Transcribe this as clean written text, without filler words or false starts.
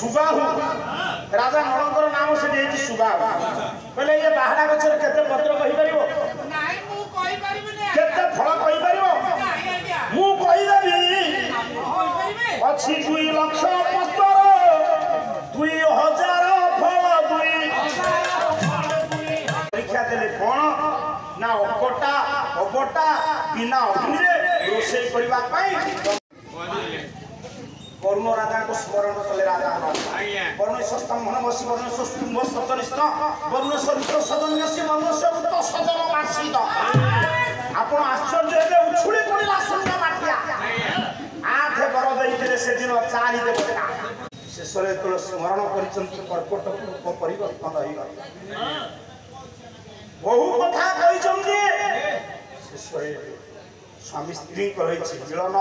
सुबाहु राजा नरकर नाम से देती सुबाहु कहले ये बाहरा गछर केते पत्र कहि परिबो नाही मु कहि परिबने केते फल कहि परिबो नाही आज्ञा मु कहि देबी कहि परिबे अछि 2 लाख पत्र 2000 फल 2 परीक्षा देले कोन ना अबटा बिना अग्नि रे रोषेई करबा पई करुण राजा को स्मरण कले राजा वर्णेश्वर स्तंभन बसी वर्णेश्वर स्तंभ सतनिष्ठ वर्णेश्वर सदन्यसी वर्णेश्वर सदन मासिद आपण आश्चर्य हेबे उछुली पड़िला सुंदर माटिया आधे बर दैते से दिन चारि देवता शेषरे तो स्मरण करिसंत कर्कट रूप परिवर्तन होई बहु कथा कहिसंत शेषरे स्वामी स्त्री कहै छी मिलन